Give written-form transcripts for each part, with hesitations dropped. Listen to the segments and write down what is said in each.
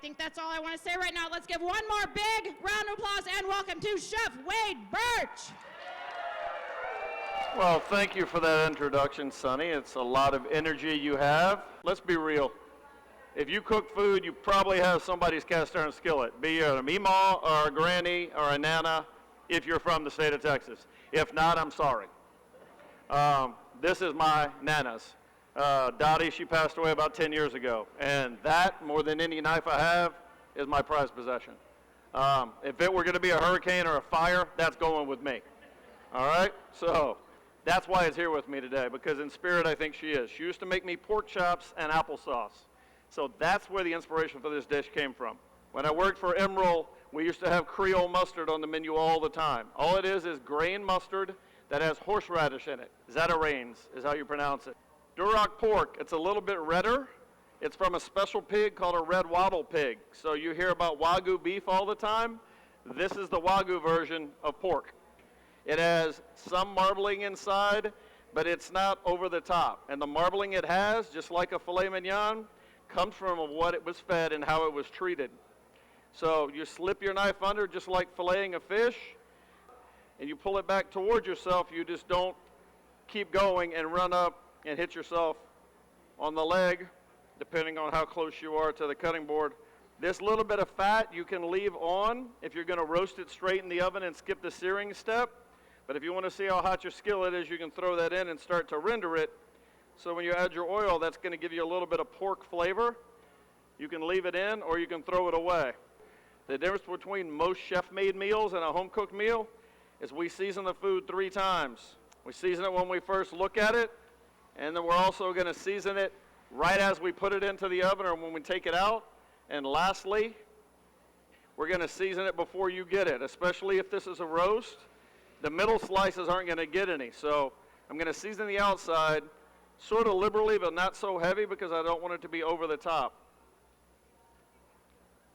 think that's all I want to say right now. Let's give one more big round of applause and welcome to Chef Wade Birch. Well, thank you for that introduction, Sonny. It's a lot of energy you have. Let's be real. If you cook food, you probably have somebody's cast iron skillet, be it a meemaw or a granny or a nana if you're from the state of Texas. If not, I'm sorry. This is my nana's. Dottie, she passed away about 10 years ago. And that, more than any knife I have, is my prized possession. If it were going to be a hurricane or a fire, that's going with me. All right? So that's why it's here with me today, because in spirit, I think she is. She used to make me pork chops and applesauce. So that's where the inspiration for this dish came from. When I worked for Emerald, we used to have Creole mustard on the menu all the time. All it is grain mustard that has horseradish in it. Zatarains is how you pronounce it. Duroc pork, it's a little bit redder. It's from a special pig called a red wattle pig. So you hear about Wagyu beef all the time. This is the Wagyu version of pork. It has some marbling inside, but it's not over the top. And the marbling it has, just like a filet mignon, comes from what it was fed and how it was treated. So you slip your knife under just like filleting a fish, and you pull it back towards yourself. You just don't keep going and run up and hit yourself on the leg, depending on how close you are to the cutting board. This little bit of fat you can leave on if you're going to roast it straight in the oven and skip the searing step. But if you want to see how hot your skillet is, you can throw that in and start to render it. So when you add your oil, that's going to give you a little bit of pork flavor. You can leave it in or you can throw it away. The difference between most chef-made meals and a home-cooked meal is we season the food 3 times. We season it when we first look at it, and then we're also going to season it right as we put it into the oven or when we take it out. And lastly, we're going to season it before you get it, especially if this is a roast. The middle slices aren't going to get any, so I'm going to season the outside sort of liberally, but not so heavy because I don't want it to be over the top.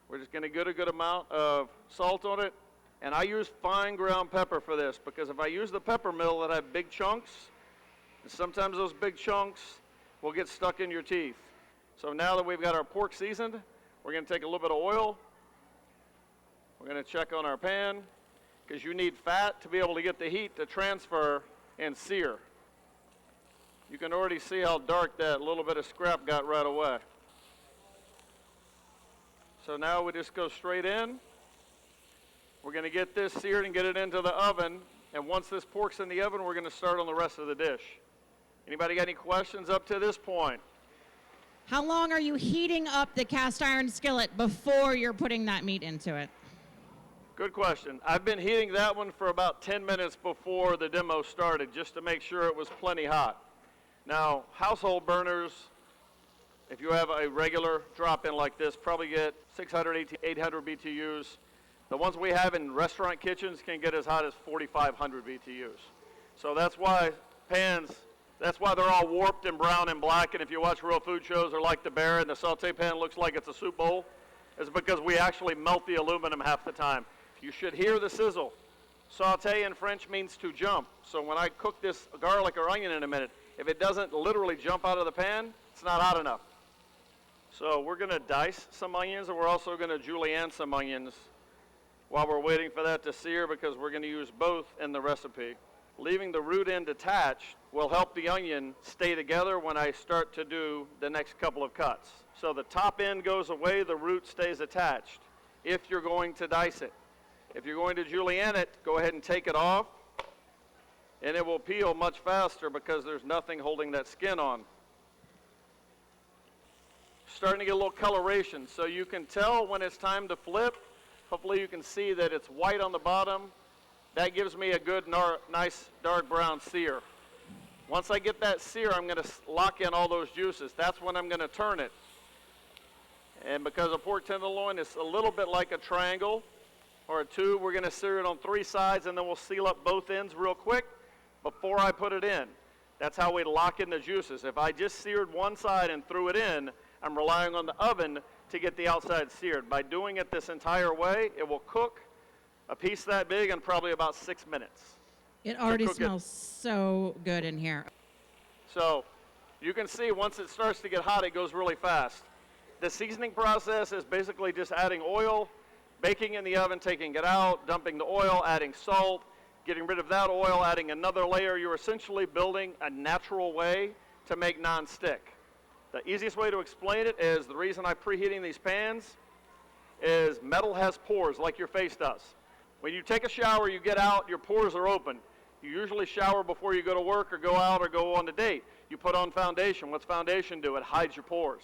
We're just going to get a good amount of salt on it, and I use fine ground pepper for this because if I use the pepper mill that have big chunks, and sometimes those big chunks will get stuck in your teeth. So now that we've got our pork seasoned, we're going to take a little bit of oil. We're going to check on our pan, because you need fat to be able to get the heat to transfer and sear. You can already see how dark that little bit of scrap got right away. So now we just go straight in. We're going to get this seared and get it into the oven. And once this pork's in the oven, we're going to start on the rest of the dish. Anybody got any questions up to this point? How long are you heating up the cast iron skillet before you're putting that meat into it? Good question. I've been heating that one for about 10 minutes before the demo started, just to make sure it was plenty hot. Now, household burners, if you have a regular drop-in like this, probably get 600, 800 BTUs. The ones we have in restaurant kitchens can get as hot as 4,500 BTUs. So that's why pans, that's why they're all warped and brown and black, and if you watch real food shows, they're like the bear, and the saute pan looks like it's a soup bowl. It's because we actually melt the aluminum half the time. You should hear the sizzle. Saute in French means to jump. So when I cook this garlic or onion in a minute, if it doesn't literally jump out of the pan, it's not hot enough. So we're going to dice some onions, and we're also going to julienne some onions while we're waiting for that to sear, because we're going to use both in the recipe. Leaving the root end attached will help the onion stay together when I start to do the next couple of cuts. So the top end goes away, the root stays attached if you're going to dice it. If you're going to julienne it, go ahead and take it off, and it will peel much faster because there's nothing holding that skin on. Starting to get a little coloration, so you can tell when it's time to flip. Hopefully you can see that it's white on the bottom. That gives me a good, nice dark brown sear. Once I get that sear, I'm going to lock in all those juices. That's when I'm going to turn it. And because a pork tenderloin is a little bit like a triangle or a tube, we're going to sear it on 3 sides, and then we'll seal up both ends real quick before I put it in. That's how we lock in the juices. If I just seared one side and threw it in, I'm relying on the oven to get the outside seared. By doing it this entire way, it will cook a piece that big in probably about 6 minutes. It already smells so good in here. So you can see once it starts to get hot, it goes really fast. The seasoning process is basically just adding oil, baking in the oven, taking it out, dumping the oil, adding salt, getting rid of that oil, adding another layer. You're essentially building a natural way to make nonstick. The easiest way to explain it is the reason I'm preheating these pans is metal has pores like your face does. When you take a shower, you get out, your pores are open. You usually shower before you go to work or go out or go on a date. You put on foundation. What's foundation do? It hides your pores.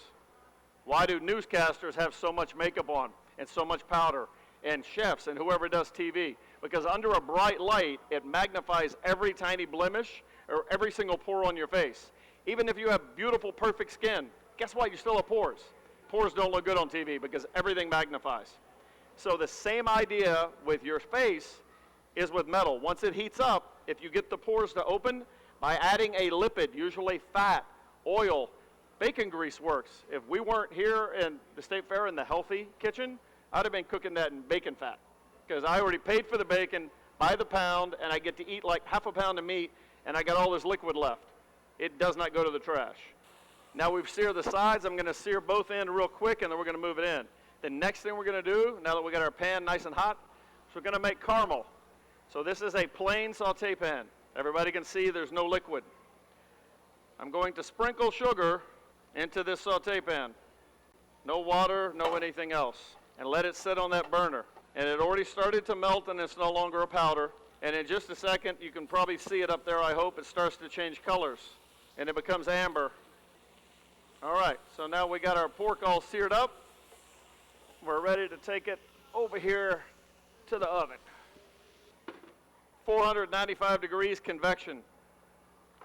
Why do newscasters have so much makeup on and so much powder, and chefs and whoever does TV? Because under a bright light, it magnifies every tiny blemish or every single pore on your face. Even if you have beautiful, perfect skin, guess what? You still have pores. Pores don't look good on TV because everything magnifies. So the same idea with your face is with metal. Once it heats up, if you get the pores to open, by adding a lipid, usually fat, oil, bacon grease works. If we weren't here in the State Fair in the healthy kitchen, I'd have been cooking that in bacon fat. Because I already paid for the bacon by the pound, and I get to eat like half a pound of meat, and I got all this liquid left. It does not go to the trash. Now we've seared the sides. I'm going to sear both ends real quick, and then we're going to move it in. The next thing we're going to do, now that we got our pan nice and hot, is we're going to make caramel. So this is a plain saute pan. Everybody can see there's no liquid. I'm going to sprinkle sugar into this saute pan. No water, no anything else. And let it sit on that burner. And it already started to melt, and it's no longer a powder. And in just a second, you can probably see it up there, I hope, it starts to change colors. And it becomes amber. All right, so now we got our pork all seared up. We're ready to take it over here to the oven. 495 degrees convection.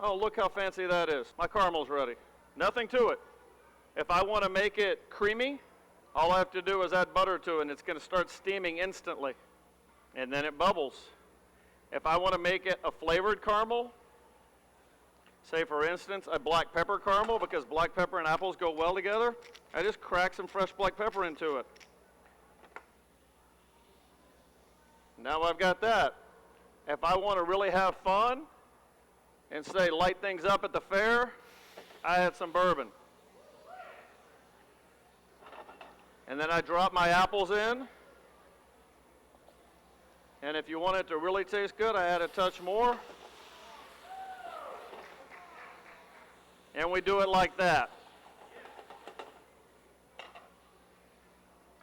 Oh, look how fancy that is. My caramel's ready. Nothing to it. If I want to make it creamy, all I have to do is add butter to it, and it's going to start steaming instantly. And then it bubbles. If I want to make it a flavored caramel, say for instance a black pepper caramel, because black pepper and apples go well together, I just crack some fresh black pepper into it. Now I've got that. If I want to really have fun and say light things up at the fair, I add some bourbon. And then I drop my apples in. And if you want it to really taste good, I add a touch more. And we do it like that.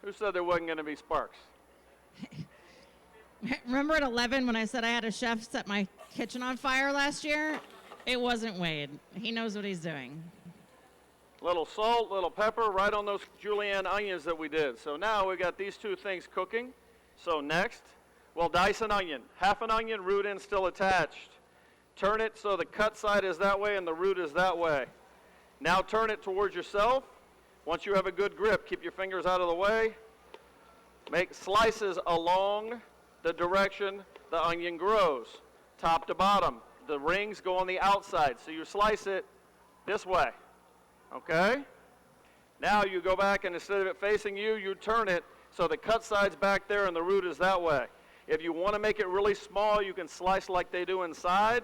Who said there wasn't going to be sparks? Remember at 11 when I said I had a chef set my kitchen on fire last year? It wasn't Wade. He knows what he's doing. Little salt, little pepper, right on those julienne onions that we did. So now we got these two things cooking. So next, we'll dice an onion. Half an onion, root end still attached. Turn it so the cut side is that way and the root is that way. Now turn it towards yourself. Once you have a good grip, keep your fingers out of the way. Make slices along the direction the onion grows, top to bottom. The rings go on the outside, so you slice it this way, okay? Now you go back, and instead of it facing you, you turn it so the cut side's back there and the root is that way. If you want to make it really small, you can slice like they do inside.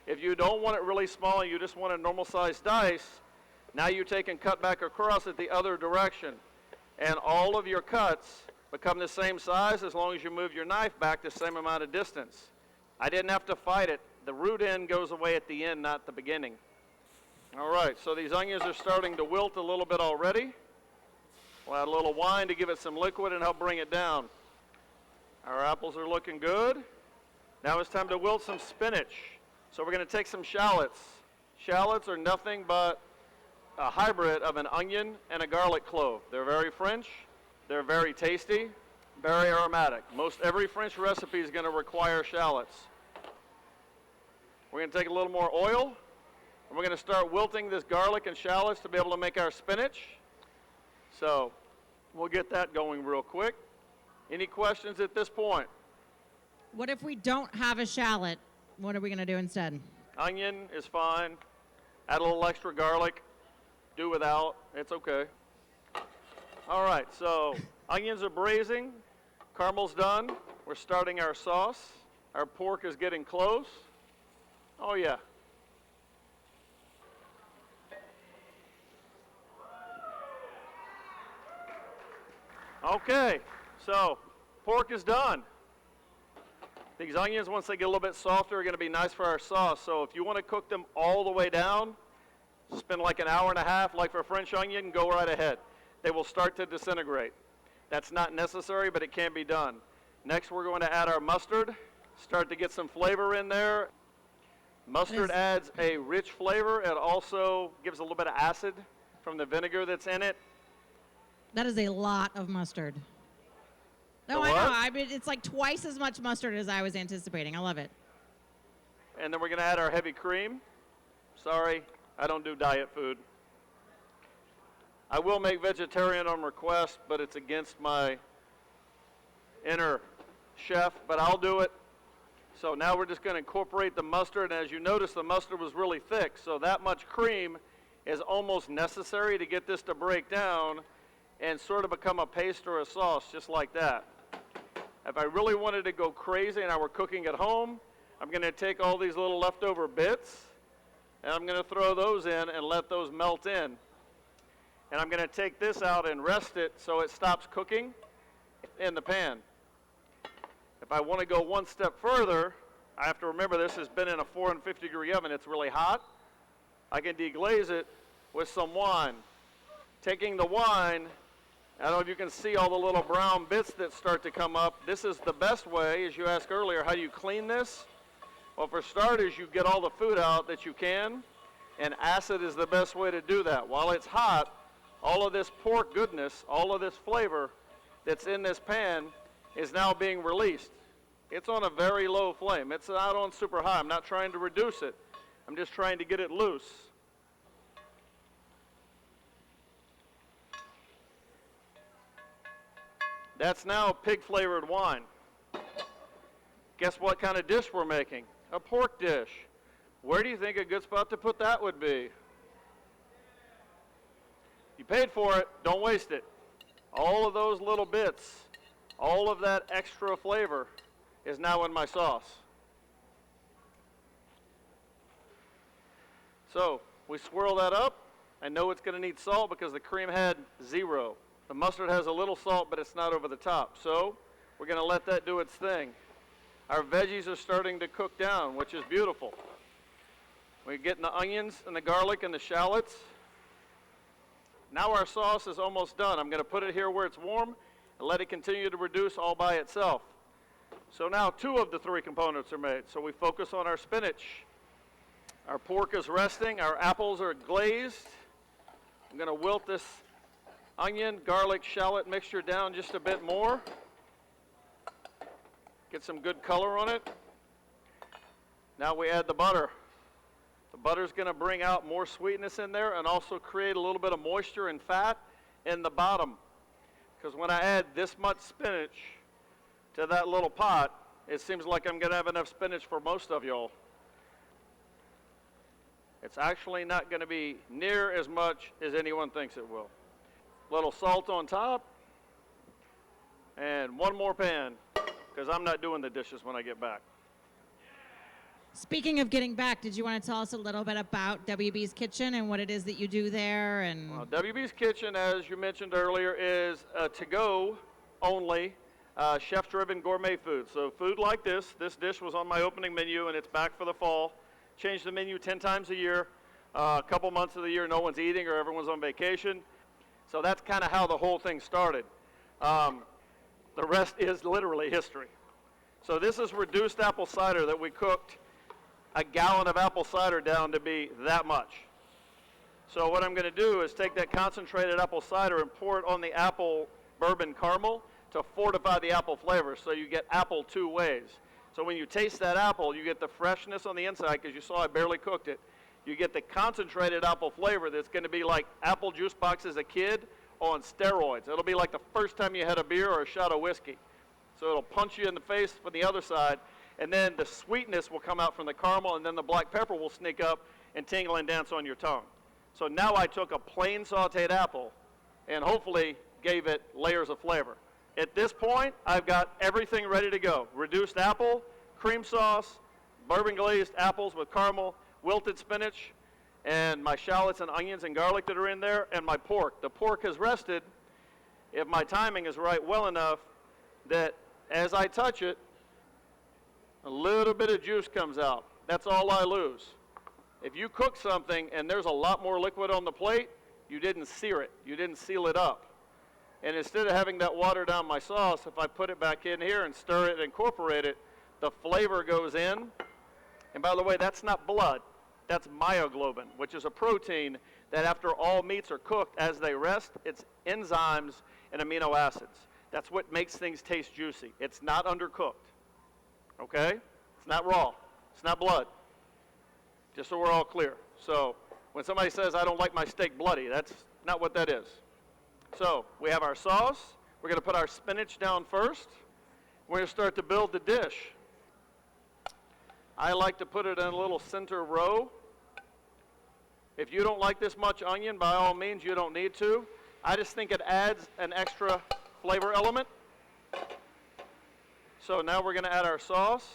If you don't want it really small and you just want a normal sized dice, now you take and cut back across it the other direction. And all of your cuts become the same size as long as you move your knife back the same amount of distance. I didn't have to fight it. The root end goes away at the end, not the beginning. All right, so these onions are starting to wilt a little bit already. We'll add a little wine to give it some liquid and help bring it down. Our apples are looking good. Now it's time to wilt some spinach. So we're going to take some shallots. Shallots are nothing but a hybrid of an onion and a garlic clove. They're very French. They're very tasty, very aromatic. Most every French recipe is going to require shallots. We're going to take a little more oil, and we're going to start wilting this garlic and shallots to be able to make our spinach. So we'll get that going real quick. Any questions at this point? What if we don't have a shallot? What are we going to do instead? Onion is fine. Add a little extra garlic. Do without. It's okay. All right, so onions are braising. Caramel's done. We're starting our sauce. Our pork is getting close. Oh, yeah. Okay, so pork is done. These onions, once they get a little bit softer, are going to be nice for our sauce. So if you want to cook them all the way down, spend like an hour and a half, like for a French onion, go right ahead. They will start to disintegrate. That's not necessary, but it can be done. Next, we're going to add our mustard, start to get some flavor in there. Mustard adds a rich flavor. It also gives a little bit of acid from the vinegar that's in it. That is a lot of mustard. No, I know. I mean, it's like twice as much mustard as I was anticipating. I love it. And then we're going to add our heavy cream. Sorry, I don't do diet food. I will make vegetarian on request, but it's against my inner chef, but I'll do it. So now we're just going to incorporate the mustard. And as you notice, the mustard was really thick, so that much cream is almost necessary to get this to break down and sort of become a paste or a sauce, just like that. If I really wanted to go crazy and I were cooking at home, I'm going to take all these little leftover bits, and I'm going to throw those in and let those melt in. And I'm going to take this out and rest it so it stops cooking in the pan. If I want to go one step further, I have to remember this has been in a 450-degree oven. It's really hot. I can deglaze it with some wine. Taking the wine, I don't know if you can see all the little brown bits that start to come up. This is the best way, as you asked earlier, how do you clean this? Well, for starters, you get all the food out that you can, and acid is the best way to do that. While it's hot, all of this pork goodness, all of this flavor that's in this pan is now being released. It's on a very low flame. It's not on super high. I'm not trying to reduce it. I'm just trying to get it loose. That's now pig-flavored wine. Guess what kind of dish we're making? A pork dish. Where do you think a good spot to put that would be? You paid for it, don't waste it. All of those little bits, all of that extra flavor is now in my sauce. So we swirl that up. I know it's going to need salt because the cream had 0. The mustard has a little salt, but it's not over the top. So we're going to let that do its thing. Our veggies are starting to cook down, which is beautiful. We're getting the onions and the garlic and the shallots. Now our sauce is almost done. I'm going to put it here where it's warm and let it continue to reduce all by itself. So now 2 of the 3 components are made. So we focus on our spinach. Our pork is resting. Our apples are glazed. I'm going to wilt this onion, garlic, shallot mixture down just a bit more. Get some good color on it. Now we add the butter. The butter's going to bring out more sweetness in there and also create a little bit of moisture and fat in the bottom. Because when I add this much spinach to that little pot, it seems like I'm going to have enough spinach for most of y'all. It's actually not going to be near as much as anyone thinks it will. Little salt on top, and one more pan, because I'm not doing the dishes when I get back. Speaking of getting back, did you want to tell us a little bit about WB's Kitchen and what it is that you do there? And WB's Kitchen, as you mentioned earlier, is to-go only chef-driven gourmet food. So food like this dish was on my opening menu, and it's back for the fall. Change the menu 10 times a year. A couple months of the year, no one's eating or everyone's on vacation. So that's kind of how the whole thing started. The rest is literally history. So this is reduced apple cider that we cooked a gallon of apple cider down to be that much. So what I'm going to do is take that concentrated apple cider and pour it on the apple bourbon caramel to fortify the apple flavor, so you get apple 2 ways. So when you taste that apple, you get the freshness on the inside, because you saw I barely cooked it. You get the concentrated apple flavor that's going to be like apple juice box as a kid on steroids. It'll be like the first time you had a beer or a shot of whiskey. So it'll punch you in the face from the other side, and then the sweetness will come out from the caramel, and then the black pepper will sneak up and tingle and dance on your tongue. So now I took a plain sauteed apple and hopefully gave it layers of flavor. At this point, I've got everything ready to go. Reduced apple, cream sauce, bourbon glazed apples with caramel, wilted spinach, and my shallots and onions and garlic that are in there, and my pork. The pork has rested if my timing is right well enough that as I touch it, a little bit of juice comes out. That's all I lose. If you cook something and there's a lot more liquid on the plate, you didn't sear it. You didn't seal it up. And instead of having that water down my sauce, if I put it back in here and stir it and incorporate it, the flavor goes in. And by the way, that's not blood. That's myoglobin, which is a protein that after all meats are cooked, as they rest, it's enzymes and amino acids. That's what makes things taste juicy. It's not undercooked, okay? It's not raw. It's not blood. Just so we're all clear. So when somebody says, I don't like my steak bloody, that's not what that is. So we have our sauce. We're going to put our spinach down first. We're going to start to build the dish. I like to put it in a little center row. If you don't like this much onion, by all means, you don't need to. I just think it adds an extra flavor element. So now we're going to add our sauce.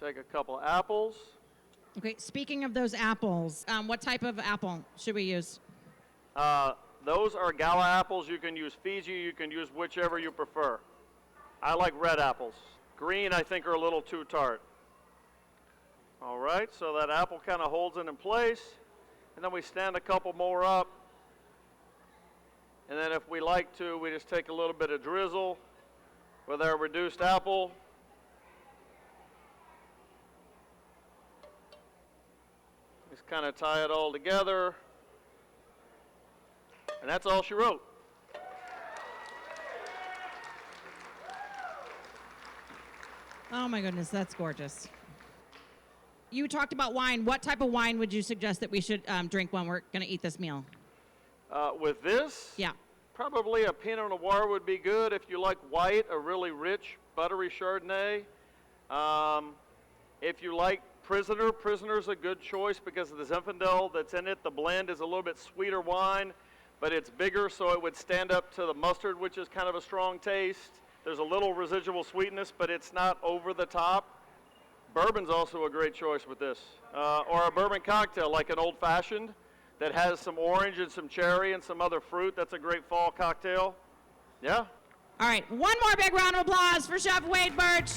Take a couple apples. Okay, speaking of those apples, what type of apple should we use? Those are Gala apples. You can use Fiji. You can use whichever you prefer. I like red apples. Green, I think, are a little too tart. All right, so that apple kind of holds it in place. And then we stand a couple more up. And then if we like to, we just take a little bit of drizzle with our reduced apple. Just kind of tie it all together. And that's all she wrote. Oh my goodness, that's gorgeous. You talked about wine. What type of wine would you suggest that we should drink when we're going to eat this meal? With this? Yeah. Probably a Pinot Noir would be good. If you like white, a really rich, buttery Chardonnay. If you like Prisoner's a good choice because of the Zinfandel that's in it. The blend is a little bit sweeter wine, but it's bigger, so it would stand up to the mustard, which is kind of a strong taste. There's a little residual sweetness, but it's not over the top. Bourbon's also a great choice with this. Or a bourbon cocktail, like an old-fashioned that has some orange and some cherry and some other fruit. That's a great fall cocktail. Yeah. All right, one more big round of applause for Chef Wade Birch.